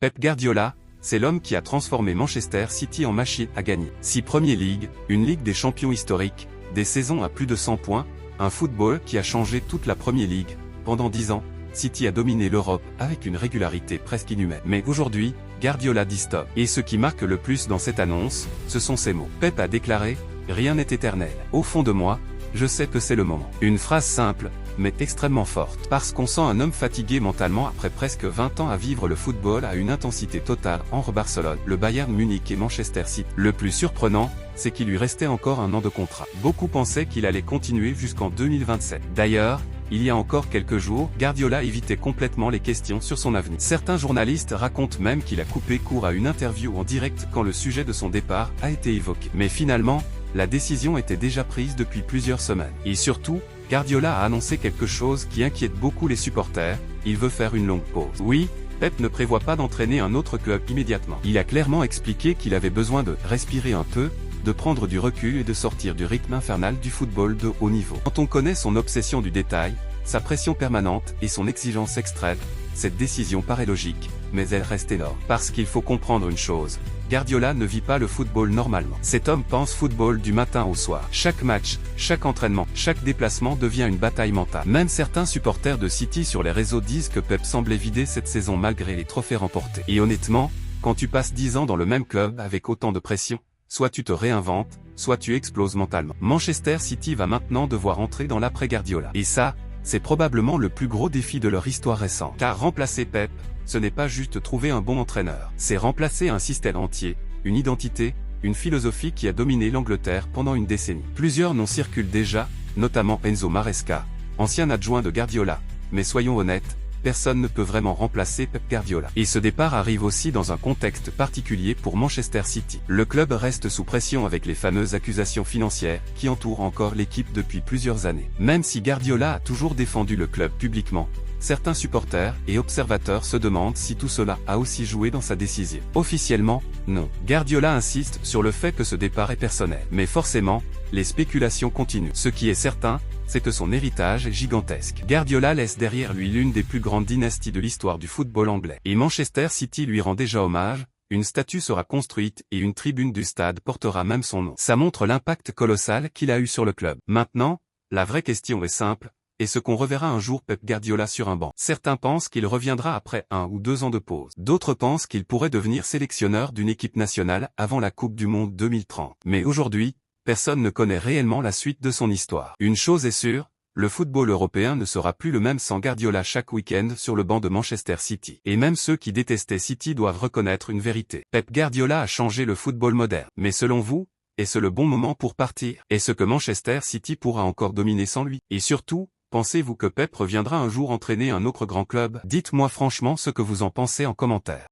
Pep Guardiola, c'est l'homme qui a transformé Manchester City en machine à gagner. 6 Premier League, une Ligue des champions historique, des saisons à plus de 100 points, un football qui a changé toute la Premier League. Pendant 10 ans, City a dominé l'Europe avec une régularité presque inhumaine. Mais aujourd'hui, Guardiola dit stop. Et ce qui marque le plus dans cette annonce, ce sont ces mots. Pep a déclaré « Rien n'est éternel. Au fond de moi, je sais que c'est le moment ». Une phrase simple, mais extrêmement forte. Parce qu'on sent un homme fatigué mentalement après presque 20 ans à vivre le football à une intensité totale entre Barcelone, le Bayern Munich et Manchester City. Le plus surprenant, c'est qu'il lui restait encore un an de contrat. Beaucoup pensaient qu'il allait continuer jusqu'en 2027. D'ailleurs, il y a encore quelques jours, Guardiola évitait complètement les questions sur son avenir. Certains journalistes racontent même qu'il a coupé court à une interview en direct quand le sujet de son départ a été évoqué. Mais finalement, la décision était déjà prise depuis plusieurs semaines. Et surtout, Guardiola a annoncé quelque chose qui inquiète beaucoup les supporters, il veut faire une longue pause. Oui, Pep ne prévoit pas d'entraîner un autre club immédiatement. Il a clairement expliqué qu'il avait besoin de respirer un peu, de prendre du recul et de sortir du rythme infernal du football de haut niveau. Quand on connaît son obsession du détail, sa pression permanente et son exigence extrême, cette décision paraît logique, mais elle reste énorme. Parce qu'il faut comprendre une chose, Guardiola ne vit pas le football normalement. Cet homme pense football du matin au soir. Chaque match, chaque entraînement, chaque déplacement devient une bataille mentale. Même certains supporters de City sur les réseaux disent que Pep semblait vider cette saison malgré les trophées remportés. Et honnêtement, quand tu passes 10 ans dans le même club avec autant de pression, soit tu te réinventes, soit tu exploses mentalement. Manchester City va maintenant devoir entrer dans l'après-Guardiola. Et ça, c'est probablement le plus gros défi de leur histoire récente. Car remplacer Pep, ce n'est pas juste trouver un bon entraîneur. C'est remplacer un système entier, une identité, une philosophie qui a dominé l'Angleterre pendant une décennie. Plusieurs noms circulent déjà, notamment Enzo Maresca, ancien adjoint de Guardiola. Mais soyons honnêtes, personne ne peut vraiment remplacer Pep Guardiola. Et ce départ arrive aussi dans un contexte particulier pour Manchester City. Le club reste sous pression avec les fameuses accusations financières qui entourent encore l'équipe depuis plusieurs années. Même si Guardiola a toujours défendu le club publiquement, certains supporters et observateurs se demandent si tout cela a aussi joué dans sa décision. Officiellement, non. Guardiola insiste sur le fait que ce départ est personnel. Mais forcément, les spéculations continuent. Ce qui est certain, c'est que son héritage est gigantesque. Guardiola laisse derrière lui l'une des plus grandes dynasties de l'histoire du football anglais. Et Manchester City lui rend déjà hommage, une statue sera construite et une tribune du stade portera même son nom. Ça montre l'impact colossal qu'il a eu sur le club. Maintenant, la vraie question est simple, est-ce qu'on reverra un jour Pep Guardiola sur un banc? Certains pensent qu'il reviendra après 1 ou 2 ans de pause. D'autres pensent qu'il pourrait devenir sélectionneur d'une équipe nationale avant la Coupe du Monde 2030. Mais aujourd'hui, personne ne connaît réellement la suite de son histoire. Une chose est sûre, le football européen ne sera plus le même sans Guardiola chaque week-end sur le banc de Manchester City. Et même ceux qui détestaient City doivent reconnaître une vérité. Pep Guardiola a changé le football moderne. Mais selon vous, est-ce le bon moment pour partir? Est-ce que Manchester City pourra encore dominer sans lui? Et surtout, pensez-vous que Pep reviendra un jour entraîner un autre grand club? Dites-moi franchement ce que vous en pensez en commentaire.